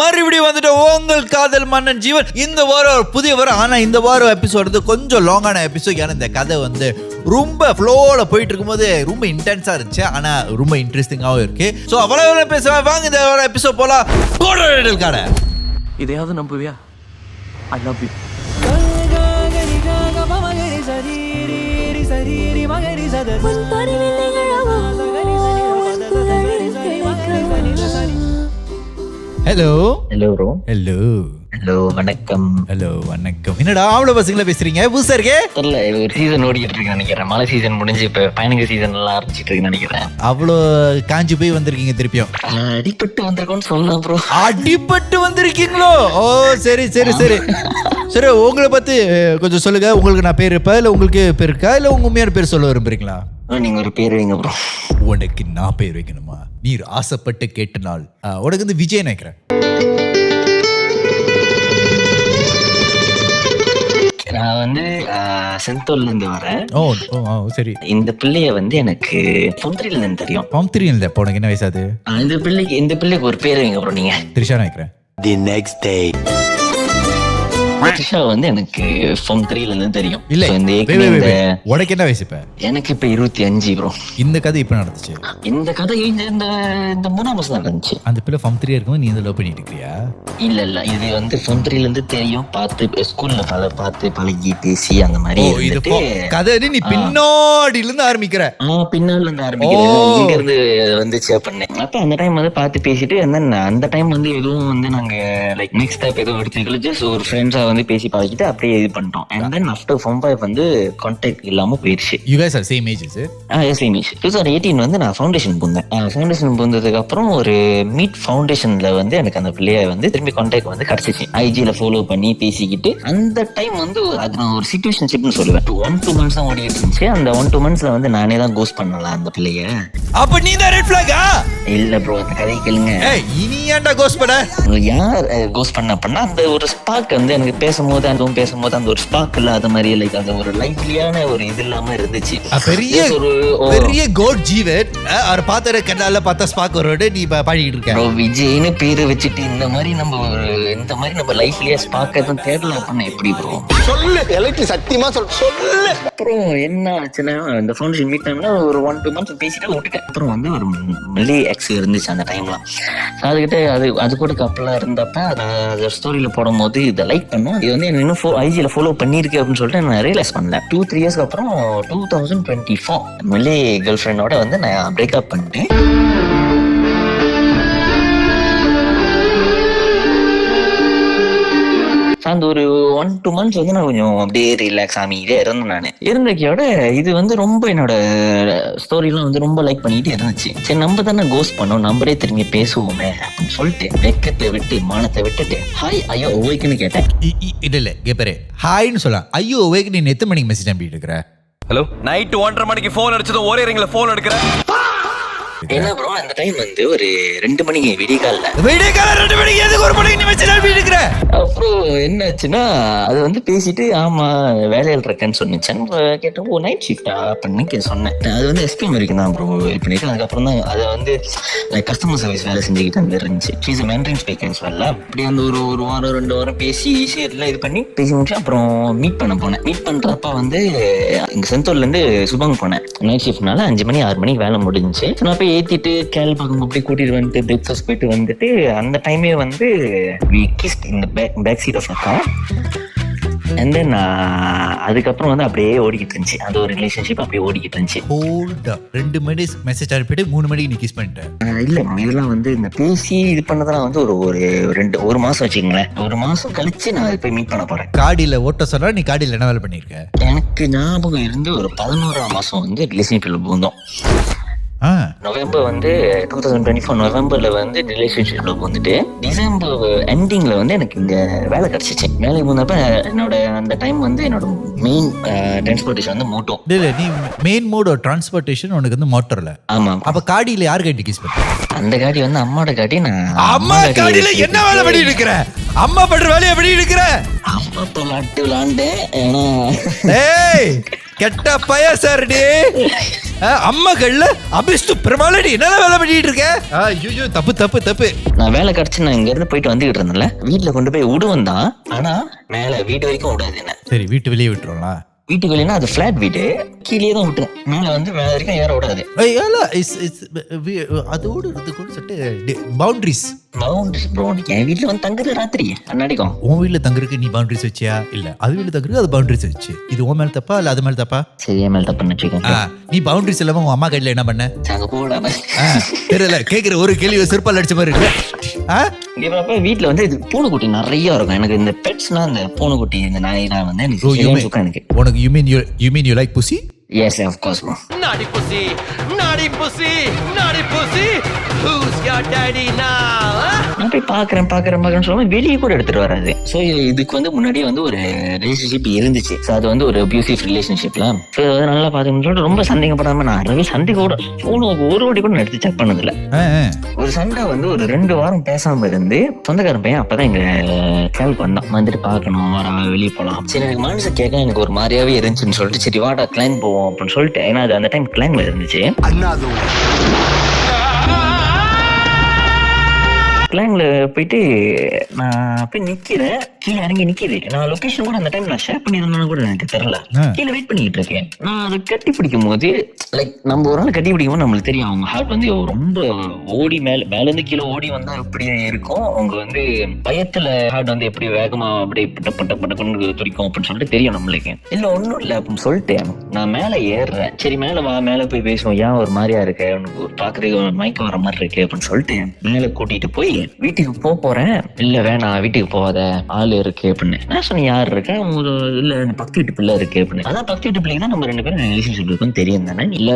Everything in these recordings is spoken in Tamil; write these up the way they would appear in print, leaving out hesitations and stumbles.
மறுபடியும் வந்துட்டு உங்கள் காதல் மன்னன் ஜீவன். இந்த வாரம் புதிய வாரம். ஆனா இந்த வாரம் எபிசோட் கொஞ்சம் லாங்கான எபிசோட். ஏன்னா இந்த கதை வந்து ரொம்ப ஃப்ளோல போயிட்டு இருக்கும்போது ரொம்ப இன்டென்ஸா இருந்துச்சு. ஆனா ரொம்ப இன்ட்ரெஸ்டிங்காவும் இருக்கு. சோ அவ்வளவு பேசுவேன். வாங்க இந்த வாரம் எபிசோட் போலாம். கடை இதையாவது நம்புவியா? I love you. Hello hello bro. Hello hello வணக்கம். ஹலோ வணக்கம். என்னடா அவ்வளவு பசங்களா பேசுறீங்க? புதுசா இருக்கே. தெரியல, ஒரு சீசன் ஓடிக்கிட்டு இருக்குன்னு நினைக்கிறேன். மழை சீசன் முடிஞ்சு இப்ப பயணிக சீசன் எல்லாம் ஆரம்பிச்சிட்டு இருக்குன்னு நினைக்கிறேன். அவ்வளோ காஞ்சி போய் வந்திருக்கீங்க திருப்பியும். அடிப்பட்டு வந்திருக்கோன்னு சொல்லலாம் ப்ரோ. அடிப்பட்டு வந்திருக்கீங்களோ? ஓ சரி சரி சரி சரி. உங்களை பத்தி கொஞ்சம் சொல்லுங்க. உங்களுக்கு நான் பேர் இருப்பேன், இல்ல உங்களுக்கு பேர் இருக்கா, இல்ல உங்க உண்மையான பேர் சொல்ல விரும்புறீங்களா? நீங்க ஒரு பேர் வைங்க ப்ரோ. உனக்கு நான் பேர் வைக்கணுமா? நீர் ஆசைப்பட்டு கேட்ட நாள். உனக்கு வந்து விஜய் நினைக்கிறேன். நான் வந்து செந்தூர்ல இருந்து வரேன். ஓ சரி. இந்த பிள்ளைய வந்து எனக்கு பொந்திரில இருந்து தெரியும். தெரியும். இப்போ உனக்கு என்ன வயசாது? இந்த பிள்ளைக்கு ஒரு பேர் வைங்க ப்ரோ. நீங்க திரிஷா நினைக்கிறேன். The next day. திரிஷா வந்து எனக்கு ஃபார்ம் 3ல இருந்து தெரியும். இல்ல இந்த உனக்கு என்ன வயசு இப்ப? எனக்கு இப்ப 25 ப்ரோ. இந்த கதை இப்ப நடந்துச்சு? இந்த கதை இந்த 3ஆம் மாசம் தான் நடந்துச்சு. அந்த பிள்ளை ஃபார்ம் 3 இருக்கும்போது நீ இந்த லவ் பண்ணிட்டு இருக்கியா? இல்ல இது வந்து ஃபார்ம் 3ல இருந்து தெரியும். பார்த்து ஸ்கூல்ல பார்த்து பழகி பேசி அந்த மாதிரி இருந்துட்டு கதை நீ பின்னாடில இருந்து ஆரம்பிக்கிற. பின்னால இருந்து ஆரம்பிக்கிறேன். இங்க இருந்து வந்துச்சு பண்ணேன். அப்ப அந்த டைம் வந்து பார்த்து பேசிட்டு அந்த டைம் வந்து எதுவும் வந்து நாங்க லைக் நெக்ஸ்ட் ஸ்டெப் எதுவும் எடுத்துக்கல. ஜஸ்ட் ஒரு ஃப்ரெண்ட்ஸா வந்து பேசி பழகிட்டு அப்படியே இது பண்ணிட்டோம். And then after form 5 வந்து கான்டாக்ட் இல்லாம போயிடுச்சு. You guys are same ages? Same age. 2018 வந்து நான் ஃபவுண்டேஷன் போனேன். ஃபவுண்டேஷன் போனதுக்கு அப்புறம் ஒரு மீட் ஃபவுண்டேஷன்ல வந்து எனக்கு அந்த பிள்ளைய வந்து திரும்பி கான்டாக்ட் வந்து கிடைச்சிச்சு. ஐஜில ஃபாலோ பண்ணி பேசிக்கிட்டு அந்த டைம் வந்து அது நான் ஒரு சிச்சுவேஷன்ஷிப்னு சொல்லுவேன். 1-2 months தான் ஓடிட்டு இருந்துச்சு. அந்த 1-2 monthsல வந்து நானே தான் கோஸ்ட் பண்ணலாம் அந்த பிள்ளைய. அப்ப நீ தான் ரெட் ஃபிளாகா? இல்ல ப்ரோ, அந்த கதையை கேளுங்க. இனி ஏன்டா கோஸ்ட் பண்ண? யார் கோஸ்ட் பண்ணா அந்த ஒரு ஸ்பார்க் வந்து எனக்கு பேசும்போது அந்த ஒரு ஸ்பார்க் இல்லாத மாதிரி லைக் அந்த ஒரு லைவ்லியான ஒரு இது இல்லாம இருந்துச்சு. பெரிய கோட் ஜீவன் அவர் பார்த்தற கண்ணால பார்த்தா ஸ்பார்க் வருது. நீ பாடிட்டு இருக்க ப்ரோ. விஜய்னு பேரு வச்சுட்டு இந்த மாதிரி நம்ம லைஃப்லயே ஸ்பார்க் எதுவும் தேடல பண்ண எப்படி ப்ரோ? சொல்லு எனக்கு சத்தியமா சொல்லு. அப்புறம் என்ன ஆச்சுன்னா இந்த ஃபவுண்டேஷன் மீட் டைம்ல ஒரு 1-2 months பேசிட்டு விட்டுட்டேன். அப்புறம் வந்து ஒரு மில்லி எக்ஸ் இருந்துச்சு அந்த டைம்லாம். அதுகிட்ட அது கூட கப்பலா இருந்தப்ப அதை ஸ்டோரியில போடும் போது இதை லைக் பண்ணும். இது வந்து இன்னும் ஐஜில ஃபாலோ பண்ணிருக்கு அப்படின்னு சொல்லிட்டு நான் ரியலைஸ் பண்ணல. 2-3 years அப்புறம் 2024 மில்லி கேர்ள் ஃப்ரெண்டோட வந்து நான் பிரேக்அப் பண்ணிட்டேன். அந்த ஒரு 1-2 months வந்து நான் கொஞ்சம் அப்படியே ரிலாக்ஸ் ஆகிட்டே இருந்தேன். நான் இருந்தக்கையோட இது வந்து ரொம்ப என்னோட ஸ்டோரிலாம் வந்து ரொம்ப லைக் பண்ணிட்டு இருந்துச்சு. சரி நம்ம தானே கோஸ்ட் பண்ணோம், நம்மளே திரும்பி பேசுவோமே அப்படின்னு சொல்லிட்டு வெக்கத்தை விட்டு மானத்தை விட்டுட்டு ஹாய் ஐயோ ஓய்க்குன்னு கேட்டேன். இல்ல கேப்பரே ஹாய்னு சொல்லலாம். ஐயோ ஓய்க்கு நீ எத்தனை மணிக்கு மெசேஜ் அனுப்பிட்டு இருக்கிற? ஹலோ, நைட் 1:30 மணிக்கு போன் அடிச்சதும் ஒரே ரிங்ல போன் எடுக்கிறேன். என்ன ப்ரோ, அந்த டைம் வந்து ஒரு 2 மணிக்கு விடிகால 2 மணிக்கு எதுக்கு ஒரு மணிக்கு நீ மெசேஜ் அனுப்பிட்டு இருக்கிற? அப்புறம் என்ன ஆச்சுன்னா அது வந்து பேசிட்டு ஆமா வேலையில் இருக்கேன்னு சொன்னிச்சேன். கேட்டேன் ஓ நைட் ஷிஃப்டா அப்படின்னு சொன்னேன். அது வந்து எஸ்பிஎம் வரைக்கும் தான் ப்ரோ வெயிட் பண்ணிட்டு அதுக்கப்புறம் தான் அதை வந்து கஸ்டமர் சர்வீஸ் வேலை செஞ்சுக்கிட்டு அங்கே இருந்துச்சு. ஷீஸ் மென்டரிங் ஸ்பீக்கர்ஸ் வேலை. அப்படி அந்த ஒரு 1 வாரம் 2 வாரம் பேசி எல்லாம் இது பண்ணி பேசி முடிச்சு அப்புறம் மீட் பண்ண போனேன். மீட் பண்றப்ப வந்து இங்க செந்தூர்ல இருந்து சுபங் போனேன். நைட் ஷிஃப்ட்னால 5 மணி 6 மணிக்கு வேலை முடிஞ்சுச்சு. நான் போய் ஏத்திட்டு கேள் பக்கம் அப்படியே கூட்டிட்டு வந்துட்டு பிரேக்ஃபாஸ்ட் போயிட்டு வந்துட்டு அந்த டைமே வந்து இந்த back seat of car. And then அதுக்கப்புறம் வந்து அப்படியே ஓடிக்கிட்டு இருந்துச்சு. அது ஒரு ரிலேஷன்ஷிப் அப்படியே ஓடிக்கிட்டு இருந்துச்சு. 2 மணி மெசேஜ் அனுப்பிட்டு 3 மணிக்கு நீ கிஸ் பண்ணிட்டேன்? இல்ல இதெல்லாம் வந்து இந்த பேசி இது பண்ணதெல்லாம் வந்து ஒரு மாசம் வச்சுக்கங்களேன். 1 மாசம் கழிச்சு நான் போய் மீட் பண்ண போறேன். காடியில ஓட்ட சொன்னா நீ காடியில என்ன வேலை பண்ணிருக்க? எனக்கு ஞாபகம் இருந்து ஒரு 11ஆம் மாசம் வந்து ரிலேஷன்ஷிப்ல போந்தோம். நவம்பர் வந்து 2024 நவம்பர்ல வந்து ரிலேஷன்ஷிப்ல வந்துட்டு டிசம்பர் எண்டிங்ல வந்து எனக்கு இங்க வேலை கிடைச்சிச்சு. வேலைக்கு போனப்ப என்னோட அந்த டைம் வந்து என்னோட மெயின் டிரான்ஸ்போர்டேஷன் வந்து மோட்டோ. இல்ல நீ மெயின் மோட் டிரான்ஸ்போர்டேஷன் உனக்கு வந்து மோட்டர்ல. ஆமா. அப்ப காடியில யார் காடி கிஸ் பண்ண? அந்த காடி வந்து அம்மாவோட காடி. நான் அம்மா காடியில என்ன வேலை பண்ணி இருக்கிற? அம்மா பண்ற வேலையை எப்படி இருக்கிற? அம்மா விளாண்டு ஏன்னா கெட்ட பைய சார். அம்மா கல்ல அபிஷ்டு பிரமாலடி என்ன வேலை பண்ணிட்டு இருக்க? ஐயோ தப்பு தப்பு தப்பு. நான் வேலை கிடைச்சு நான் இங்க இருந்து போயிட்டு வந்துகிட்டு இருந்தேன்ல, வீட்டுல கொண்டு போய் விடுவேன் தான். ஆனா மேல வீடு வரைக்கும் விடாது என்ன. சரி வீட்டு வெளியே விட்டுருவோம்ல. வீட்டுக்கு வெளியே அது பிளாட் வீடு, கீழே தான் விட்டுரும். மேல வந்து மேல வரைக்கும் ஏற விடாது. அதோடு இதுக்கு சொல்லிட்டு பவுண்டரிஸ். பவுண்டரிஸ் ப்ரோ, என் வீட்டுல வந்து தங்குறது ராத்திரி அன்னாடிக்கும். உன் வீட்டுல தங்குறதுக்கு நீ பவுண்டரிஸ் வச்சியா? இல்ல அது வீட்டுல தங்குறதுக்கு அது பவுண்டரிஸ் வச்சு. இது உன் மேல தப்பா இல்ல அது மேல தப்பா? சரி என் மேல தப்புன்னு வச்சுக்கோங்க. நீ பவுண்டரிஸ் இல்லாம உன் அம்மா கையில என்ன பண்ண? அங்க போடாம தெரியல கேக்குற ஒரு கேள்வி சிறப்பால் அடிச்ச மாதிரி இருக்கு. வீட்டுல வந்து இது பூனைக்குட்டி நிறைய இருக்கும். எனக்கு இந்த பெட்ஸ்னா இந்த பூனைக்குட்டி இந்த நாயெல்லாம் வந்து எனக்கு உனக்கு you mean you like pussy? Yes, of course, bro. Naughty pussy, naughty pussy, naughty pussy. Who's your daddy now? நான் போய் பாக்குறேன் சொல்லுவாங்க, வெளியே கூட எடுத்துட்டு வராது. சோ இதுக்கு வந்து முன்னாடியே வந்து ஒரு ரிலேஷன்ஷிப் இருந்துச்சு. சோ அது வந்து ஒரு அபியூசிவ் ரிலேஷன்ஷிப்ல. சோ அது நல்லா பாத்துக்கணும்னு சொல்லிட்டு ரொம்ப சந்தேகப்படாம நான் அறவே சண்டை கூட போன் ஒரு வாட்டி கூட எடுத்து செக் பண்ணதில்ல. ஒரு சண்டை வந்து ஒரு 2 வாரம் பேசாம இருந்து சொந்தக்காரன் பையன் அப்பதான் இங்க கால் பண்ணான், வந்துட்டு பாக்கணும் வர வெளியே போலாம். சரி எனக்கு மனசு கேட்க எனக்கு ஒரு மாதிரியாவே இருந்துச்சுன்னு சொல்லிட்டு சரி வாடா கிளைன் போவோம் அப்படின்னு சொல்லிட்டு, ஏன்னா அது அந்த டைம் கிளைன்ல இருந்துச்சு. கிளைன்ல போயிட்டு நான் போய் நிக்கிறேன், கீழே இறங்கி நிக்கிது. நான் லொகேஷன் கூட அந்த டைம் நான் ஷேர் பண்ணிருந்தேன்னு கூட எனக்கு தெரியல. கீழே வெயிட் பண்ணிட்டு இருக்கேன். நான் அதை கட்டி பிடிக்கும் போது லைக் நம்ம ஒரு நாள் கட்டி பிடிக்கும் போது நம்மளுக்கு தெரியும் அவங்க ஹார்ட் வந்து ரொம்ப ஓடி மேல இருந்து கீழே ஓடி வந்தா எப்படி இருக்கும், அவங்க வந்து பயத்துல ஹார்ட் வந்து எப்படி வேகமா அப்படி பட்ட துடிக்கும் அப்படின்னு சொல்லிட்டு தெரியும் நம்மளுக்கு. இல்ல ஒன்னும் இல்ல அப்படின்னு சொல்லிட்டு நான் மேல ஏறுறேன். சரி மேல வா, மேல போய் பேசுவோம், ஏன் ஒரு மாதிரியா இருக்கு, உனக்கு பாக்குறதுக்கு மயக்கம் வர மாதிரி இருக்கு அப்படின்னு சொல்லிட்டு மேல கூட்டிட்டு போய் வீட்டுக்கு போறேன். இல்ல வேணாம் வீட்டுக்கு போகாத, ஆளு இருக்கு அப்படின்னு. நான் சொன்னேன் யாரு இருக்கேன், இல்ல பக்கத்து வீட்டு பிள்ளை இருக்கு அப்படின்னு. அதான் பக்கத்து வீட்டு பிள்ளைக்கு தான் நம்ம 2 பேரும் ரிலேஷன்ஷிப் இருக்குன்னு தெரியும் தானே. இல்ல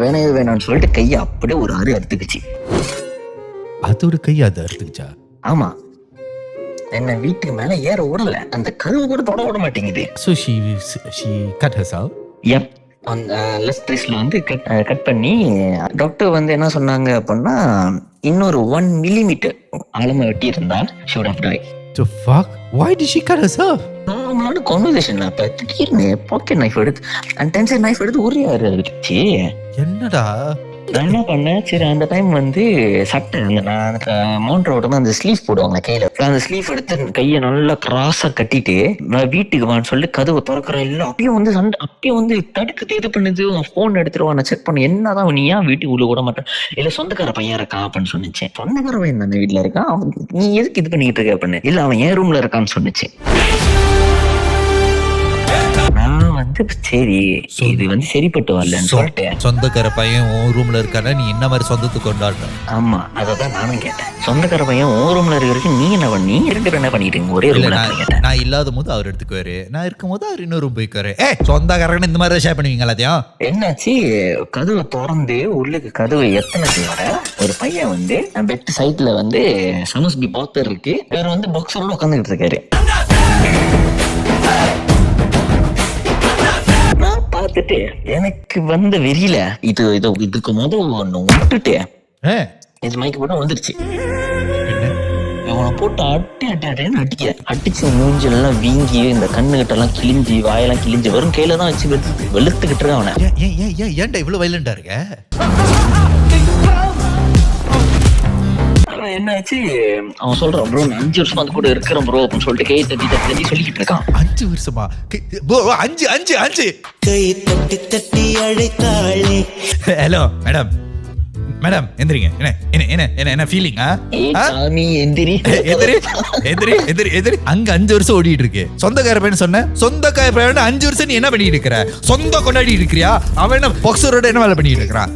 வேணாம்னு சொல்லிட்டு கையை அப்படியே ஒரு அறுத்துக்குச்சு. அது ஒரு கையை அது அறுத்துக்குச்சா? ஆமா, என்ன வீட்டுக்கு மேல ஏற விடல, அந்த கதவு கூட தொட விட மாட்டேங்குது. So she cut herself? Yep. அந்த லெஃப்ட் ரிஸ்ட்ல வந்து கட் பண்ணி டாக்டர் வந்து என்ன சொன்னாங்க அப்படின்னா இன்னொரு 1 மில்லிமீட்டர் ஆழமா வெட்டி இருந்தா she would have died. The fuck? Why did she cut herself? நார்மலான கான்வர்சேஷன். அப்ப திடீர்னு பாக்கெட் நைஃப் எடுத்து அண்ட் டென்சர் நைஃப் எடுத்து ஒரே அடிச்சு. என்னடா நான் என்ன பண்ணேன், சரி அந்த டைம் வந்து சட்டை நான் மவுண்ட் ரோடு அந்த ஸ்லீவ் போடுவாங்க கையில, அந்த ஸ்லீவ் எடுத்து கையை நல்லா கிராஸா கட்டிட்டு நான் வீட்டுக்கு வான்னு சொல்லி கதவை திறக்கிறேன். இல்ல அப்பயும் வந்து சண்டை, அப்பயும் வந்து தடுக்குது, இது பண்ணுது, போன் எடுத்துருவா. நான் செக் பண்ண என்னதான் நீ ஏன் வீட்டுக்கு உள்ள விட மாட்டேன், இல்ல சொந்தக்கார பையன் இருக்கான் அப்படின்னு சொன்னிச்சு. சொந்தக்கார பையன் தானே வீட்டுல இருக்கான், நீ எதுக்கு இது பண்ணிட்டு இருக்க அப்படின்னு. இல்ல அவன் என் ரூம்ல இருக்கான்னு சொன்னிச்சு. நான் வந்து சரி இது வந்து சரிப்பட்டு வரலன்னு சொல்லிட்டு, சொந்தக்கார பையன் உன் ரூம்ல இருக்கானா நீ என்ன மாதிரி சொந்தத்துக்கு கொண்டாடுற? ஆமா அததான் நானும் கேட்டேன். சொந்தக்கார பையன் உன் ரூம்ல இருக்கிறதுக்கு நீ என்ன பண்ணி 2 பேரும் என்ன பண்ணிட்டு ஒரே ரூம்ல கேட்டேன். நான் இல்லாத போது அவர் எடுத்துக்குவாரு, நான் இருக்கும் போது அவர் இன்னொரு ரூம் போய்க்குவாரு. சொந்தக்காரங்க இந்த மாதிரி ஷேர் பண்ணுவீங்க எல்லாத்தையும். என்னாச்சு, கதவை திறந்து உள்ளுக்கு கதவை எத்தனை வர ஒரு பையன் வந்து பெட் சைட்ல வந்து சமஸ்பி பாக்டர் இருக்கு, வேற வந்து பாக்ஸரோட உட்காந்துக்கிட்டு இருக்காரு. பார்த்துட்டு எனக்கு வந்த வெறியில இதுக்கு ஒண்ணு விட்டுட்டு இது மைக்கு போட்டு வந்துருச்சு. அவனை போட்டு அட்டின்னு அடிக்கிறேன். அடிச்சு மூஞ்செல்லாம் வீங்கி இந்த கண்ணுகிட்ட எல்லாம் கிழிஞ்சி வாயெல்லாம் கிழிஞ்சு வரும் கையில தான் வச்சு வெளுத்துக்கிட்டு இருக்க. அவனை ஏன்டா இவ்வளவு வைலண்டா இருக்க? என்னாச்சு அவன் சொல்றான், ப்ரோ 5 வருஷமா அது கூட இருக்கிறேன் ப்ரோ அப்படின்னு சொல்லிட்டு கையை தட்டி சொல்லிக்கிட்டு இருக்கான். 5 வருஷமா? 5 கை தட்டி தட்டி அழைத்தாளே. ஹலோ மேடம், மேடம் எந்திரிங்க. என்ன ஃபீலிங்? நீ எந்திரி. அங்க 5 வருஷம் ஓடிட்டு இருக்கு. சொந்தக்கார பையன் சொன்ன, சொந்தக்கார பையன் 5 வருஷம் நீ என்ன பண்ணிட்டு இருக்கிற? சொந்த கொண்டாடி இருக்கிறியா? அவன் என்ன பாக்ஸரோட என்ன வேலை பண்ணிட்டு இருக்கிறான்?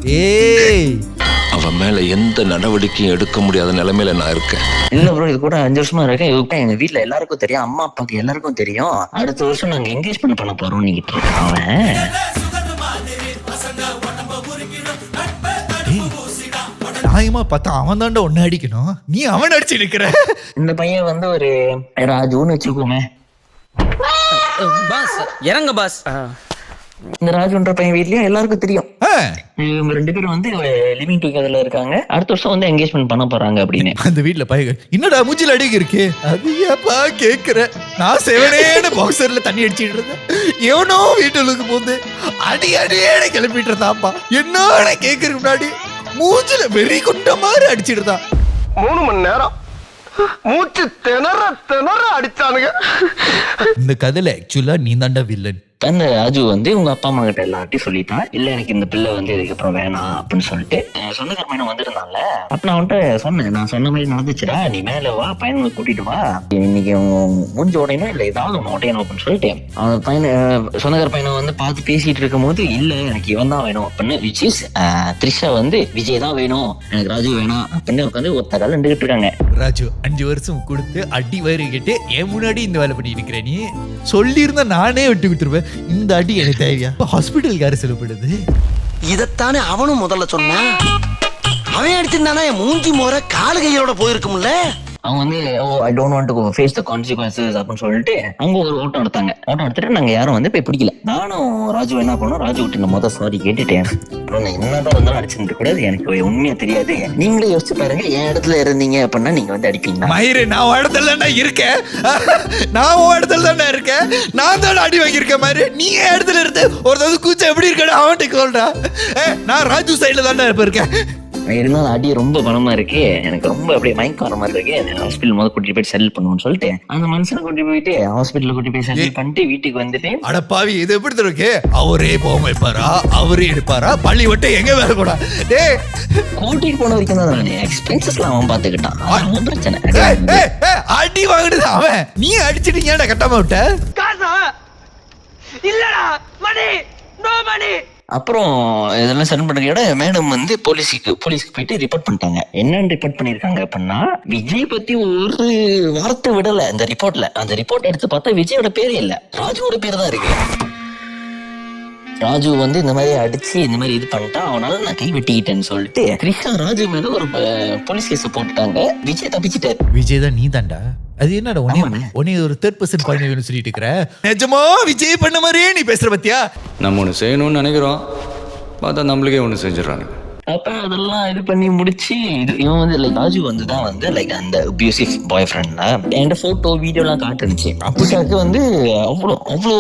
அவன் மேல எந்த நடவடிக்கையும் எடுக்க முடியாத நிலைமையில நான் இருக்கேன். இல்ல ப்ரோ இது கூட 5 வருஷமா இருக்கேன். இது எங்க வீட்டுல எல்லாருக்கும் தெரியும், அம்மா அப்பாக்கு எல்லாருக்கும் தெரியும். அடுத்த வருஷம் நாங்க என்கேஜ்மென்ட் பண்ண போறோம் நீங்கிட்டு இருக்கான் அவன். நியாயமா பார்த்தா அவன் தாண்ட ஒன்னு அடிக்கணும், நீ அவன் அடிச்சு இருக்கிற. இந்த பையன் வந்து ஒரு ராஜுன்னு வச்சுக்கோமே. பாஸ் இறங்க பாஸ். இந்த ராஜுன்ற பையன் வீட்லயும் எல்லாருக்கும் தெரியும் ஆ, இவங்க 2 பேரும் வந்து லிவிங் டுகெதர்ல இருக்காங்க. அடுத்த வருஷம் வந்து என்கேஜ்மெண்ட் பண்ண போறாங்க அப்படின்னு. அந்த வீட்டுல பையன் என்னடா மூச்சில் அடிக்க இருக்கு அது ஏப்பா கேக்குற நான் செவனேன்னு பாக்ஸர்ல தண்ணி அடிச்சிட்டு இருந்தேன் எவனோ வீட்டுக்கு போந்து அடி அடியேன்னு கிளப்பிட்டு இருந்தாப்பா என்னன்னு கேக்குறதுக்கு முன்னாடி மூச்சில வெறி கொண்ட மாதிரி அடிச்சிட்டு இருந்தான் 3 மணி நேரம் மூச்சு திணற அடிச்சானுங்க. இந்த கதையில ஆக்சுவலா நீ தாண்டா வில்லன். அந்த ராஜு வந்து உங்க அப்பா அம்மா கிட்ட எல்லார்ட்டையும் சொல்லிட்டான், இல்ல எனக்கு இந்த பிள்ளை வந்து இதுக்கப்புறம் வேணாம் அப்படின்னு சொல்லிட்டு. சொந்தக்கார பையன் வந்திருந்தான்ல, அப்ப நான் அவன்கிட்ட சொன்னேன், நான் சொன்ன மாதிரி நடந்துச்சுடா, நீ மேல வா, பையனை கூட்டிட்டு வா, இன்னைக்கு மூஞ்சி உடையணும் இல்ல ஏதாவது ஒன்று உடையணும் அப்படின்னு சொல்லிட்டு அவன் பையனை சொந்தக்கார பையனை வந்து பார்த்து பேசிட்டு இருக்கும் போது, இல்ல எனக்கு இவன் தான் வேணும் அப்படின்னு, விச் இஸ் த்ரிஷா வந்து விஜய் தான் வேணும், எனக்கு ராஜு வேணாம் அப்படின்னு உட்காந்து ஒத்த கால நின்றுகிட்டு இருக்காங்க. ராஜு 5 வருஷம் கொடுத்து அடி வயிறு கேட்டு என் முன்னாடி இந்த வேலை பண்ணிட்டு இருக்கிற நீ சொல்லி இருந்தா நானே விட்டு கொடுத்துருவேன். இந்த அடி எனக்கு தேவையா? ஹாஸ்பிட்டலுக்கு யாரு செலவுப்படுது? இதத்தானே அவனும் முதல்ல சொன்னான். அவன் அடிச்சிருந்தானா என் மூஞ்சி முறை காலு கையோட போயிருக்கும்ல. அவங்க வந்து I don't want to face the consequences அப்படின்னு சொல்லிட்டு அவங்க ஒரு ஓட்டம் எடுத்துட்டு நாங்க யாரும் வந்து போய் பிடிக்கல. நானும் ராஜு என்ன பண்ணோம், ராஜு விட்டு நான் முதல் சாரி கேட்டுட்டேன், என்னதான் இருந்தாலும் அடிச்சுட்டு கூடாது, எனக்கு உண்மையா தெரியாது, நீங்களே யோசிச்சு பாருங்க, என் இடத்துல இருந்தீங்க அப்படின்னா நீங்க வந்து அடிப்பீங்க. மயிறு நான் உன் இடத்துல தானே இருக்கேன், நான் உன் இடத்துல தானே இருக்கேன், நான் தான் அடி வாங்கியிருக்கேன் மாதிரி நீ என் இடத்துல இருந்து ஒருத்தது கூச்சம் எப்படி இருக்கா அவன்கிட்ட சொல்றா. நான் ராஜு சைட்ல தானே இருக்கேன். இருந்தாலும் அடி ரொம்ப பலமா இருக்கு, எனக்கு ரொம்ப அப்படியே மயக்கம் வர மாதிரி இருக்கு, ஹாஸ்பிட்டல் முதல் கூட்டிட்டு போய் செட்டில் பண்ணுவோம்னு சொல்லிட்டு அந்த மனுஷனை கூட்டிட்டு போயிட்டு ஹாஸ்பிட்டல் கூட்டி போய் செட்டில் பண்ணிட்டு வீட்டுக்கு வந்துட்டு, அடப்பாவி இது எப்படி இருக்கு, அவரே போக வைப்பாரா, அவரே எடுப்பாரா, பள்ளி விட்டு எங்க வேலை கூட கூட்டிட்டு போன வரைக்கும் தான் நான் எக்ஸ்பென்சஸ்லாம் அவன் பாத்துக்கிட்டான், அவன் பிரச்சனை. அடி வாங்கினது அவன், நீ அடிச்சுட்டு ஏன்டா கட்டாம விட்ட? காசா இல்லடா, மணி நோ மணி. அப்புறம் இதெல்லாம் சென்ட் பண்ண மேடம் வந்து போலீஸ்க்கு போயிட்டு ரிப்போர்ட் பண்ணிட்டாங்க. என்னன்னு ரிப்போர்ட் பண்ணிருக்காங்க அப்படின்னா, விஜய் பத்தி ஒரு வார்த்தை விடல அந்த ரிப்போர்ட்ல. அந்த ரிப்போர்ட் எடுத்து பார்த்தா விஜயோட பேரே இல்ல, ராஜுவோட பேர் தான் இருக்கு. ராஜு வந்து இந்த மாதிரி அடிச்சு இந்த மாதிரி இது பண்ணிட்டா, அவனால நான் கை வெட்டிக்கிட்டேன்னு சொல்லிட்டு த்ரிஷா ராஜு மேல ஒரு போலீஸ் கேஸ் போட்டுட்டாங்க. விஜய் தப்பிச்சிட்டாரு. விஜய் தான் நீ தாண்டா. அது என்னடா உன்னை ஒரு 3% பாயிண்ட் சொல்லிட்டு இருக்கிற, நிஜமா விஜய் பண்ண மாதிரியே நீ பேசுற பத்தியா? நம்ம ஒன்று செய்யணும்னு நினைக்கிறோம், பார்த்தா நம்மளுக்கே ஒன்று செஞ்சிடறானுங்க. அப்ப அதெல்லாம் இது பண்ணி முடிச்சு இவன் வந்து லைக் ராஜு வந்து தான் வந்து லைக் அந்த அபியூசிவ் பாய் ஃப்ரெண்ட்ல என்கிட்ட போட்டோ வீடியோ எல்லாம் காட்டுச்சு. அப்படிக்காக்கு வந்து அவ்வளோ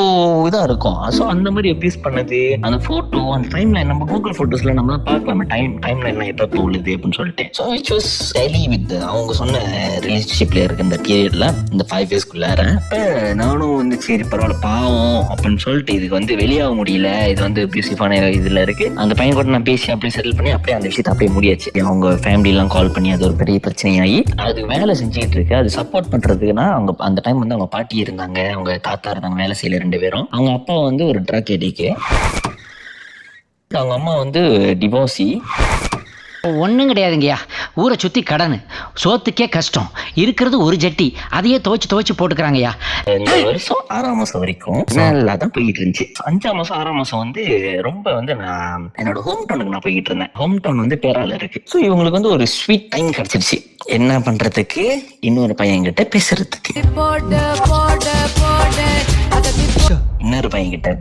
இதா இருக்கும். ஸோ அந்த மாதிரி அபியூஸ் பண்ணது, அந்த போட்டோ, அந்த டைம் லைன் நம்ம கூகுள் போட்டோஸ்ல நம்ம பார்க்கலாம், டைம் லைன் எப்போ போகுது அப்படின்னு சொல்லிட்டு. So it was daily with அவங்க சொன்ன ரிலேஷன்ஷிப்ல இருக்க இந்த பீரியட்ல, இந்த 5 இயர்ஸ்க்குள்ளார. அப்ப நானும் வந்து சரி பரவாயில்ல பாவம் அப்படின்னு சொல்லிட்டு, இதுக்கு வந்து வெளியாக முடியல, இது வந்து அபியூசிவான இதுல இருக்கு, அந்த பையன் கூட நான் பேசி அப்படியே செட்டில் பண்ணி அப்படியே அந்த விஷயத்தை அப்படியே முடியாச்சு. அவங்க ஃபேமிலி எல்லாம் கால் பண்ணி அது ஒரு பெரிய பிரச்சனையாகி அதுக்கு வேலை செஞ்சுக்கிட்டு இருக்கு. அது சப்போர்ட் பண்றதுக்குன்னா அவங்க அந்த டைம் வந்து அவங்க பாட்டி இருந்தாங்க, அவங்க தாத்தா இருந்தாங்க, வேலை செய்யல 2 பேரும். அவங்க அப்பா வந்து ஒரு ட்ரக் எடிக்கு, அவங்க அம்மா வந்து டிவோர்ஸி. ஒன்றும் கிடையாதுங்கய்யா, ஊரை சுற்றி கடன், சோத்துக்கே கஷ்டம், இருக்கிறது ஒரு ஜட்டி, அதையே துவைச்சு போட்டுக்கிறாங்கய்யா. இந்த வருஷம் 6ஆம் மாசம் வரைக்கும் நல்லா தான் போயிட்டு இருந்துச்சு. 5ஆம் மாசம் 6ஆம் மாசம் வந்து ரொம்ப வந்து நான் என்னோட ஹோம் டவுனுக்கு நான் போயிட்டு இருந்தேன். ஹோம் டவுன் வந்து பேரால இருக்கு. ஸோ இவங்களுக்கு வந்து ஒரு ஸ்வீட் டைம் கிடைச்சிருச்சு, என்ன பண்றதுக்கு, இன்னொரு பையன் கிட்ட பேசுறதுக்கு. இன்னொரு பையன் கிட்ட,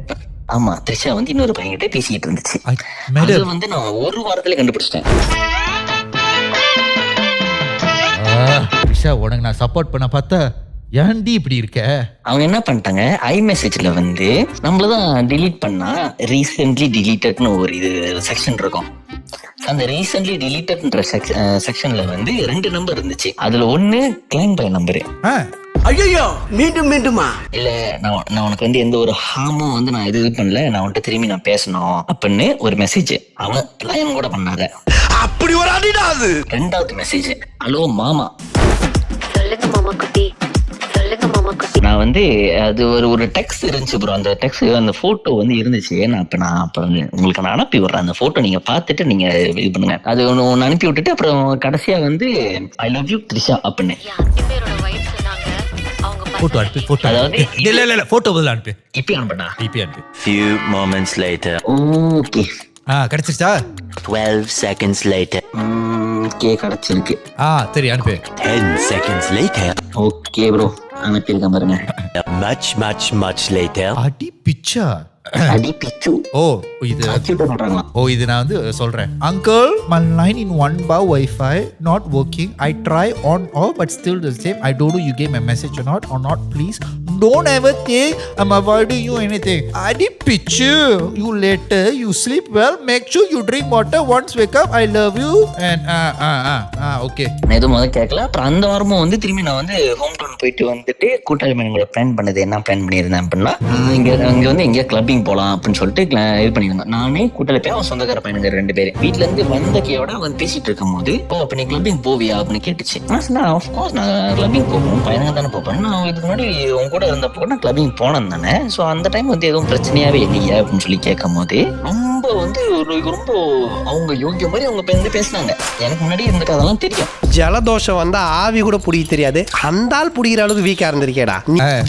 ஆமா த்ரிஷா வந்து இன்னொரு பையன் கிட்ட பேசிட்டு இருந்துச்சு. அது வந்து நான் ஒரு வாரத்துல கண்டுபிடிச்சிட்டேன். உனக்கு நான் சப்போர்ட் பண்ண பார்த்தா ஏன்டி இப்படி இருக்க? அவங்க என்ன பண்ணிட்டாங்க, iMessageல வந்து நம்மளதான் டிலீட் பண்ணா ரீசென்ட்லி டிலீட்டட்னு ஒரு இது செக்ஷன் இருக்கும். அந்த ரீசென்ட்லி டிலீட்டட்ன்ற செக்ஷன்ல வந்து 2 நம்பர் இருந்துச்சு. அதுல ஒண்ணு கிளைம் பை நம்பரு. ஐயோ மீண்டுமா இல்ல நான் உனக்கு வந்து எந்த ஒரு ஹாமும் வந்து நான் இது பண்ணல, நான் உன்கிட்ட திரும்பி நான் பேசணும் அப்படின்னு ஒரு மெசேஜ். அவன் கிளைம் கூட பண்ணாத, அப்படி ஒரு அடிடா அது. 2வது மெசேஜ், ஹலோ மாமா. சொல்லுங்க மாமா குட்டி, சொல்லுங்க மாமா குட்டி. நான் வந்து அது ஒரு டெக்ஸ்ட் இருந்துச்சு ப்ரோ. அந்த டெக்ஸ்ட் அந்த போட்டோ வந்து இருந்துச்சு. நான் அப்ப உங்களுக்கு நான் அனுப்பி விடுறேன். அந்த போட்டோ நீங்க பார்த்துட்டு நீங்க இது பண்ணுங்க. அது ஒன்று அனுப்பி விட்டுட்டு அப்புறம் கடைசியா வந்து ஐ லவ் யூ த்ரிஷா அப்படின்னு. போட்டோ அனுப்பி, போட்டோ அதாவது இல்ல போட்டோ பதில் அனுப்பி, இப்ப அனுப்படா, இப்ப அனுப்பி. Few moments later. ஓகே கிடைச்சிருச்சா? 12 seconds later. ஓகே கிடைச்சிருக்கு. சரி அனுப்பி. 10 seconds later. ஓகே ப்ரோ அனுப்பியிருக்கேன் பாருங்க. Much later. அடி பிச்சா அடி பிச்சு ஓ இது சொல்றாங்களா? இது நான் வந்து சொல்றேன். Uncle, my line in 1 bar Wi-Fi not working. I try on off but still the same. I don't know you gave a message or not. Please don't ever think I'm avoiding you anything. Adi pichu, you later, you sleep well. Make sure you drink water. Once wake up, I love you. And okay. நான் எதுவும் முதல் கேட்கல. அப்புறம் அந்த வாரமும் வந்து திரும்பி நான் வந்து ஹோம் டவுன் போயிட்டு வந்துட்டு கூட்டாளி மேனங்களை பிளான் பண்ணது என்ன பிளான் பண்ணியிருந்தேன் அப்படின்னா, இங்க வந்து எங்கேயா கிளப்பிங் போகலாம் அப்படின்னு சொல்லிட்டு இது பண்ணியிருந்தேன். நானே கூட்டாளி போய் அவன் சொந்தக்கார பையனுங்க 2 பேர் வீட்டுல இருந்து வந்த கேவோட அவன் பேசிட்டு இருக்கும் போது, அப்ப நீ கிளப்பிங் போவியா அப்படின்னு கேட்டுச்சு. நான் சொன்னேன் ஆஃப்கோர்ஸ் நான் கிளப்பிங் போகணும், பையனுங்க தானே போப்பேன். நான் இதுக்கு முன்னாடி உங்க கூட இருந்தப்போ நான் கிளப்பிங் போனேன் தானே. ஸோ அந்த டைம் வந்து எதுவும் பிரச்சனையாவே இல்லையா அப்படின்னு சொல்லி கேட்கும் போது ரொம்ப வந்து ரொம்ப அவங்க யோகிய மாதிரி அவங்க வந்து பேசினாங்க. எனக்கு முன்னாடி இருந்துட்டு அதெல்லாம் தெரியும். ஜலதோஷம் வந்தா ஆவி கூட புடிக்க தெரியாது, அந்த ஆள் புடிக்கிற அளவுக்கு வீக்கா இருந்திருக்கேடா.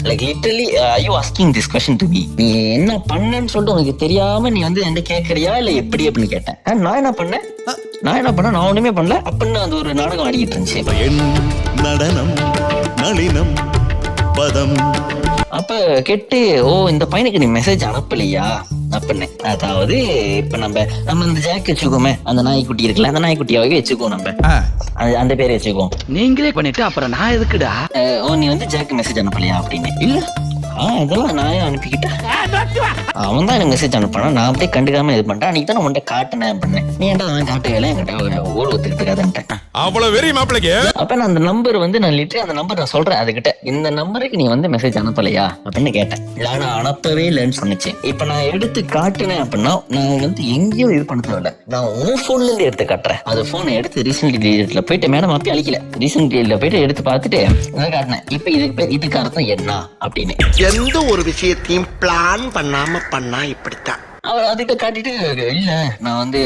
Like literally are you asking this question to me? நீ என்ன பண்ணேன்னு சொல்லிட்டு உனக்கு தெரியாம நீ வந்து என்கிட்ட கேட்கறியா இல்ல எப்படி அப்படின்னு கேட்டேன். நான் என்ன பண்ணேன் நான் ஒண்ணுமே பண்ணல அப்படின்னு அது ஒரு நாடகம் ஆடிக்கிட்டு இருந்துச்சு. நடனம் நளினம் பதம் அப்ப கேட்டு ஓ இந்த பையனுக்கு நீ மெசேஜ் அனுப்பலையா அப்படின்னு. அதாவது இப்ப நம்ம இந்த ஜாக் வச்சுக்கோமே, அந்த நாய்க்குட்டி இருக்குல்ல, அந்த நாய்க்குட்டியாவே வச்சுக்கோ, நம்ம அந்த பேரை வச்சுக்கோ. நீங்களே பண்ணிட்டு அப்புறம் நான் எதுக்குடா? ஓ நீ வந்து ஜாக்கு மெசேஜ் அனுப்பலையா அப்படின்னு. இல்ல இதெல்லாம் நான் அனுப்பிக்கிட்டேன், அவன் தான் எனக்கு மெசேஜ் அனுப்பினா, நான் அப்படியே கண்டுக்காம இது பண்ணிட்டேன். அன்னைக்கு தான் உன்கிட்ட காட்டினேன் அப்படின்னு. நீ ஏன்டா அவன் காட்டுவேல என்கிட்ட ஓடு ஒத்துக்கிட்டு இருக்காதுன்ட்டேன். அவ்வளவு வெறி மாப்பிளைக்கு. அப்ப நான் அந்த நம்பர் வந்து நான் லிட்டரலி அந்த நம்பர் நான் சொல்றேன் அதுகிட்ட, இந்த நம்பருக்கு நீ வந்து மெசேஜ் அனுப்பலையா அப்படின்னு கேட்டேன். இல்ல நான் அனுப்பவே இல்லைன்னு சொன்னிச்சு. இப்ப நான் எடுத்து காட்டுனேன் அப்படின்னா நான் வந்து எங்கேயோ இது பண்ண தேவையில்ல, நான் உன் போன்ல இருந்து எடுத்து காட்டுறேன். அது போனை எடுத்து ரீசெண்ட் டீலிட்ல போயிட்டு மேடம் அப்படி அழிக்கல, ரீசெண்ட் டீலிட்ல போயிட்டு எடுத்து பார்த்துட்டு காட்டினேன். இப்ப இதுக்கு அர்த்தம் என்ன அப்படின்னு. எந்த ஒரு விஷயத்தையும் பிளான் பண்ணாம பண்ணா இப்படித்தான். அவர் அதுகிட்ட காட்டிட்டு இல்ல நான் வந்து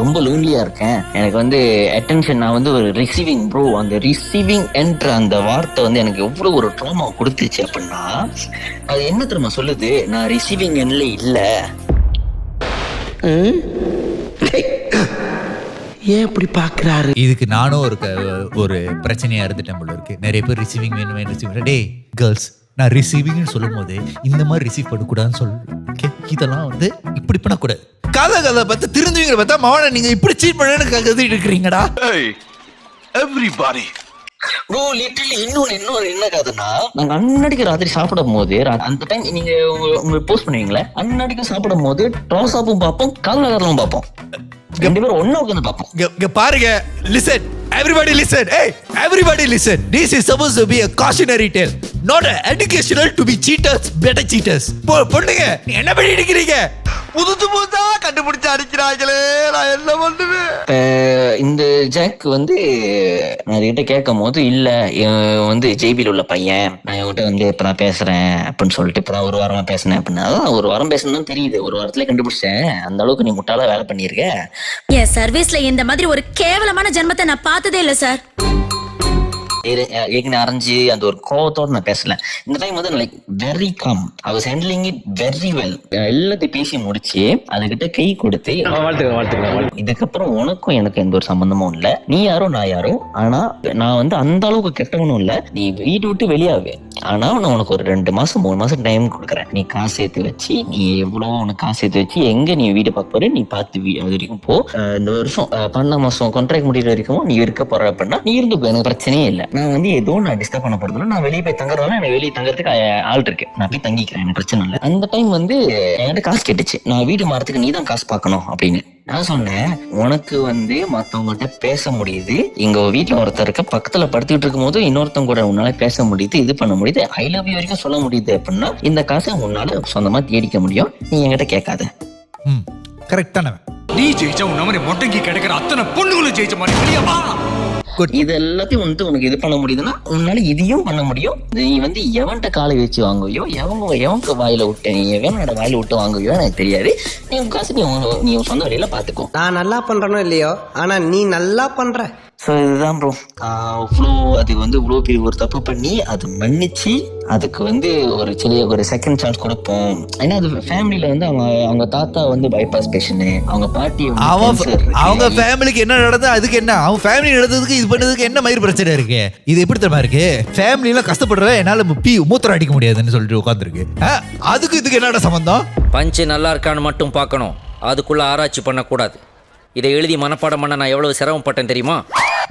ரொம்ப லோன்லியா இருக்கேன், எனக்கு வந்து அட்டென்ஷன், நான் வந்து ஒரு ரிசீவிங் ப்ரோ, அந்த ரிசீவிங் என்ற அந்த வார்த்தை வந்து எனக்கு எவ்வளவு ஒரு ட்ராமா கொடுத்துச்சு அப்படின்னா, அது என்ன தெரியுமா சொல்லுது, நான் ரிசீவிங் எண்ட்ல இல்ல. ஏன் இப்படி பாக்குறாரு? இதுக்கு நானும் ஒரு பிரச்சனையா இருந்துட்டேன் போல இருக்கு. நிறைய பேர் ரிசீவிங் வேணும் ரிசீவிங். டே கேர்ள்ஸ், நான் ரிசீவிங்னு சொல்லும் போதே இந்த மாதிரி ரிசீவ் பண்ணக்கூடாதுன்னு சொல்லு. இதெல்லாம் வந்து இப்படி பண்ணக்கூடாது. கதை பார்த்து திருந்துவீங்க பார்த்தா மவனை நீங்க இப்படி சீட் பண்ணு கருதிட்டு இருக்கிறீங்கடா. எவ்ரிபாடி ப்ரோ லிட்டரலி இன்னொரு என்ன கதைன்னா, நாங்க அன்னடிக்கு ராத்திரி சாப்பிடும் போது, அந்த டைம் நீங்க உங்க போஸ்ட் பண்ணுவீங்களே, அன்னடிக்கு சாப்பிடும் போது டாஸாப்பும் பார்ப்போம், கால்நகரமும் பார்ப்போம், 2 பேரும் ஒண்ணா உட்காந்து பார்ப்போம். பாருங்க, listen, everybody listen. Hey, everybody listen. This is supposed to be a cautionary tale, not an educational to be cheaters, better cheaters. பொண்ணுங்க என்ன பண்ணிட்டு இருக்கீங்க? புதுசா கண்டுபிடிச்சு அடிக்கிறாங்களே, நான் என்ன பண்ணுவேன்? இந்த ஜாக் வந்து நான் கிட்ட கேட்கும் போது இல்ல வந்து ஜேபியில் உள்ள பையன், நான் இவன்கிட்ட வந்து இப்ப நான் பேசுறேன் அப்படின்னு சொல்லிட்டு இப்பதான் 1 வாரமா பேசினேன் அப்படின்னா, அதான் 1 வாரம் பேசணும்னு தெரியுது, 1 வாரத்துல கண்டுபிடிச்சேன். அந்த அளவுக்கு நீ முட்டாளா வேலை பண்ணிருக்க. என் சர்வீஸ்ல இந்த மாதிரி ஒரு கேவலமான ஜென்மத்தை நான் பார்த்ததே இல்ல சார். ஏற்கனவே அரைஞ்சு அந்த ஒரு கோவத்தோட நான் பேசல. இந்த டைம் வந்து like very come, I was handling it very well. எல்லாத்தையும் பேசி முடிச்சு அதுகிட்ட கை கொடுத்து இதுக்கப்புறம் உனக்கும் எனக்கு எந்த ஒரு சம்பந்தமும் இல்ல, நீ யாரோ நான் யாரோ, ஆனா நான் வந்து அந்த அளவுக்கு கெட்டவனும் இல்ல, நீ வீட்டு விட்டு வெளியாவே, ஆனா நான் உனக்கு ஒரு 2 மாசம் 3 மாசம் டைம் கொடுக்குறேன். நீ காசு சேர்த்து வச்சு, நீ எவ்வளவு உனக்கு காசு சேர்த்து வச்சு எங்க நீ வீட்டை பார்க்க போற நீ பார்த்து அது வரைக்கும் போ. இந்த வருஷம் 12 மாசம் கான்ட்ராக்ட் முடிகிற வரைக்கும் நீ இருக்க போற அப்படின்னா நீ இருந்துக்கோ, எனக்கு பிரச்சனையே இல்லை. நான் வந்து எதுவும் நான் டிஸ்டர்ப் பண்ண போறதுல, நான் வெளியே போய் தங்குறதுனால எனக்கு வெளியே தங்குறதுக்கு ஆள் இருக்கு, நான் போய் தங்கிக்கிறேன், எனக்கு பிரச்சனை இல்லை. அந்த டைம் வந்து என்கிட்ட காசு கேட்டுச்சு, நான் வீடு மாறதுக்கு நீ தான் காசு பார்க்கணும் அப்படின்னு. நான் சொன்னேன் உனக்கு வந்து மத்தவங்ககிட்ட பேச முடியுது, எங்க வீட்டுல ஒருத்தர் இருக்க பக்கத்துல படுத்துக்கிட்டு இருக்கும் போது இன்னொருத்தவங்க கூட உன்னால பேச முடியுது, இது பண்ண முடியுது, ஐ லவ் யூ வரைக்கும் சொல்ல முடியுது அப்படின்னா இந்த காசை உன்னால சொந்தமா தேடிக்க முடியும், நீ என்கிட்ட கேட்காத. கரெக்டான நீ ஜெயிச்ச உன்ன மாதிரி மொட்டைக்கு கிடைக்கிற அத்தனை பொண்ணுங்களும் ஜெயிச்ச மாதிரி வெளியவா. இது எல்லாத்தையும் வந்து உனக்கு இது பண்ண முடியுதுன்னா உன்னால இதையும் பண்ண முடியும். நீ வந்து எவன்கிட்ட காலை வச்சு வாங்குவியோ, எவனுக்கு வாயில விட்டு நீ எவனோட வாயில விட்டு வாங்குவியோ எனக்கு தெரியாது, நீ உன் காசு நீ சொந்த வழியில பாத்துக்கோ. நான் நல்லா பண்றனோ இல்லையோ, ஆனா நீ நல்லா பண்ற. ஸோ இதுதான் ப்ரோ. அவ்வளோ அது வந்து இவ்வளோ பெரிய ஒரு தப்பு பண்ணி அது மன்னிச்சு அதுக்கு வந்து ஒரு செகண்ட் சான்ஸ் கொடுப்போம். ஏன்னா அது ஃபேமிலியில வந்து அவங்க தாத்தா வந்து பைபாஸ் பேஷண்ட், அவங்க பாட்டி அவங்க ஃபேமிலிக்கு என்ன நடந்தா அதுக்கு என்ன, அவங்க ஃபேமிலி நடந்ததுக்கு இது பண்ணதுக்கு என்ன மாதிரி பிரச்சனை இருக்கு? இது எப்படி தெரியுமா இருக்கு? ஃபேமிலியில கஷ்டப்படுற என்னால மூத்திரம் அடிக்க முடியாதுன்னு சொல்லிட்டு உட்காந்துருக்கு. அதுக்கு இதுக்கு என்னடா சம்பந்தம்? பஞ்சு நல்லா இருக்கான்னு மட்டும் பார்க்கணும், அதுக்குள்ள ஆராய்ச்சி பண்ணக்கூடாது. இதை எழுதி மனப்பாடம் பண்ண நான் எவ்வளவு சிரமப்பட்டேன் தெரியுமா?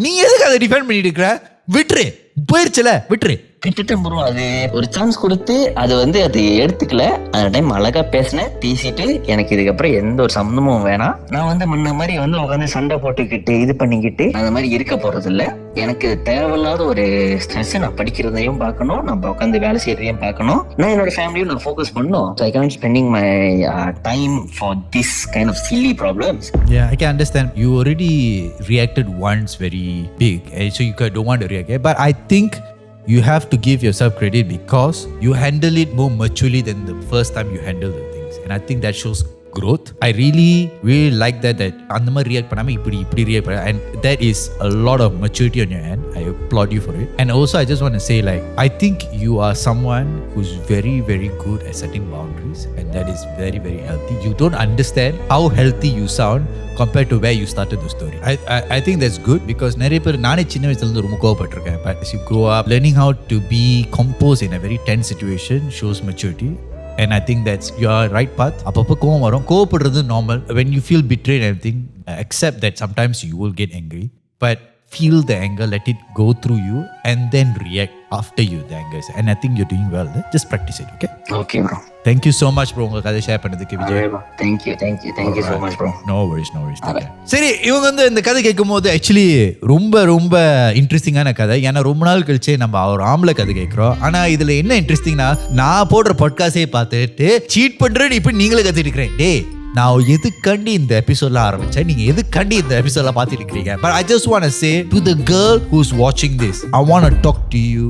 நீ எதுக்கு அதை டிஃபெண்ட் பண்ணிட்டு இருக்கிற? விட்டுரு, போயிருச்சுல, விட்டுரு. விட்டுட்டேன் ப்ரோ. அது ஒரு சான்ஸ் கொடுத்து அது வந்து அது எடுத்துக்கல. அந்த டைம் அழகா பேசிட்டு எனக்கு இதுக்கப்புறம் எந்த ஒரு சம்மந்தமும் வேணாம், நான் வந்து முன்ன மாதிரி வந்து உட்காந்து சண்டை போட்டுக்கிட்டு இது பண்ணிக்கிட்டு அந்த மாதிரி இருக்க போறது இல்லை. எனக்கு தேவையில்லாத ஒரு ஸ்ட்ரெஸ், நான் படிக்கிறதையும் பார்க்கணும், நம்ம உட்காந்து வேலை செய்யறதையும் பார்க்கணும், நான் என்னோட ஃபேமிலியும் நான் ஃபோக்கஸ் பண்ணணும். So I can't spending my time for this kind of silly problems. Yeah, I can understand. You already reacted once very big, so you don't want to react. But I think you have to give yourself credit because you handle it more maturely than the first time you handle the things, and I think that shows growth. I really like that அந்த மாதிரி ரியாக்ட் பண்ணாம இப்படி ரியாக்ட் பண்ண, and that is a lot of maturity on your end. I applaud you for it. And also I just want to say, like, I think you are someone who's very very good at setting boundaries, and that is very very healthy. You don't understand how healthy you sound compared to where you started the story. I think that's good because நிறைய பேர், நானே சின்ன வயசுல இருந்து ரொம்ப கோவப்பட்டிருக்கேன், but as you grow up, learning how to be composed in a very tense situation shows maturity. And I think that's your right path. அப்பப்போ கோவம் வரும், கோவப்படுறது normal. When you feel betrayed and everything, accept that sometimes you will get angry, but feel the anger, let it go through you, and then react after you the anger. And I think you're doing well. Just practice it, okay? Okay bro. Thank you so much bro, உங்க கதை ஷேர் பண்ணதுக்கு Vijay. Thank you so much bro. No worries. சரி, இவங்க வந்து இந்த கதை கேட்கும் போது ஆக்சுவலி ரொம்ப இன்ட்ரெஸ்டிங்கான கதை. ஏன்னா ரொம்ப நாள் கழிச்சு நம்ம ஒரு ஆம்பளை கதை கேட்கிறோம். ஆனா இதுல என்ன இன்ட்ரெஸ்டிங்னா, நான் போடுற பாட்காஸ்டே பார்த்துட்டு சீட் பண்றேன்னு இப்ப நீங்களே கத்திட்டு இருக்கிறேன். டே, நான் எதுக்காண்டி இந்த எபிசோட்ல ஆரம்பிச்சேன், நீங்க எதுக்காண்டி இந்த எபிசோட்ல பார்த்துட்டு இருக்கீங்க? But I just want to say to the girl who's watching this, I want to talk to you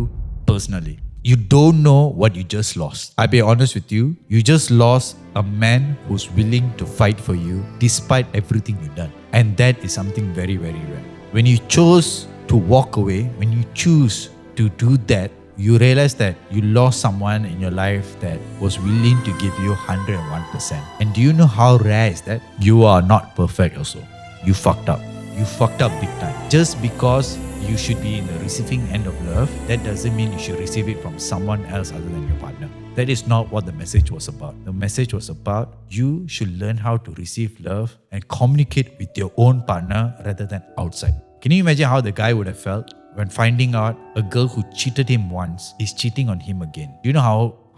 personally. You don't know what you just lost. I'll be honest with you. You just lost a man who's willing to fight for you despite everything you've done. And that is something very, very rare. When you chose to walk away, when you choose to do that, you realize that you lost someone in your life that was willing to give you 101%. And do you know how rare is that? You are not perfect also. You fucked up. You fucked up big time. Just because you should be in the receiving end of love, that doesn't mean you should receive it from someone else other than your partner. That is not what the message was about. The message was about you should learn how to receive love and communicate with your own partner rather than outside. Can you imagine how the guy would have felt when finding out a girl who cheated him once is cheating on him again? Do you know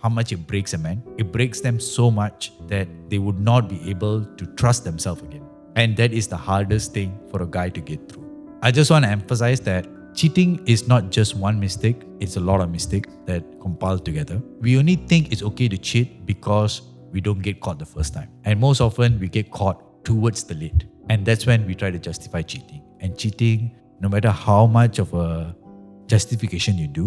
how much it breaks a man? It breaks them so much that they would not be able to trust themselves again. And that is the hardest thing for a guy to get through. I just want to emphasize that cheating is not just one mistake, it's a lot of mistakes that compile together. We only think it's okay to cheat because we don't get caught the first time. And most often we get caught towards the late. And that's when we try to justify cheating. And cheating, no matter how much of a justification you do,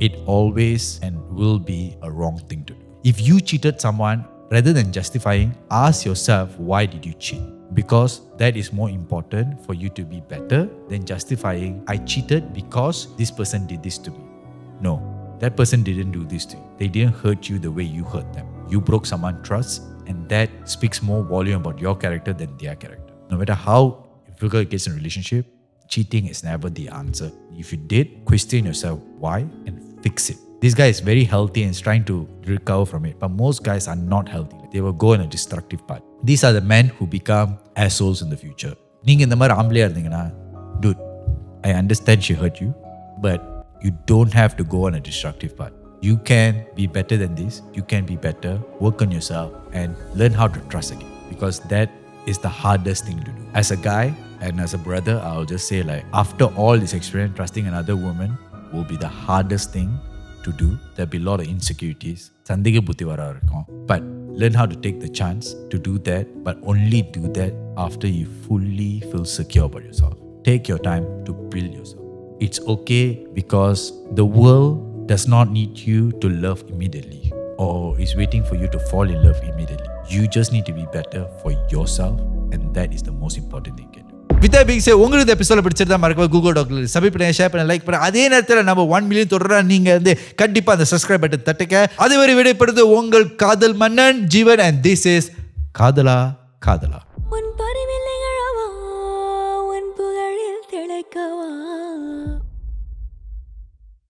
it always and will be a wrong thing to do. If you cheated someone, rather than justifying, ask yourself, why did you cheat? Because that is more important for you to be better than justifying, I cheated because this person did this to me. No, that person didn't do this to you. They didn't hurt you the way you hurt them. You broke someone's trust, and that speaks more volume about your character than their character. No matter how difficult it gets in a relationship, cheating is never the answer. If you did, question yourself why and fix it. This guy is very healthy and is trying to recover from it, but most guys are not healthy. They will go in a destructive path. These are the men who become assholes in the future. நீங்க இந்த மாதிரி ஆம்பளையா இருந்தீங்கன்னா, dude, I understand she hurt you, but you don't have to go on a destructive path. You can be better than this. You can be better, work on yourself, and learn how to trust again, because that is the hardest thing to do. As a guy and as a brother, I'll just say, like, after all this experience, trusting another woman will be the hardest thing to do. There'll be a lot of insecurities. சந்தேக புத்தி வர இருக்கும். But learn how to take the chance to do that, but only do that after you fully feel secure about yourself. Take your time to build yourself. It's okay because the world does not need you to love immediately or is waiting for you to fall in love immediately. You just need to be better for yourself, and that is the most important thing you can do. With that being set உங்களுக்கு இந்த எபிசோட் பிடிச்சிருந்தா மறக்காம கூகுள் டாக்ல சப்ஸ்கிரைப் பண்ணுங்க, ஷேர் பண்ணுங்க, லைக் பண்ணுங்க. அதே நேரத்தில் நம்ம 1 மில்லியன் தொடரா நீங்க வந்து கண்டிப்பா அந்த சப்ஸ்கிரைப் பட்டன் தட்டுங்க. அதுவரை விடைபெறுவது உங்கள் காதல் மன்னன் ஜீவன், and this is காதலா காதலா.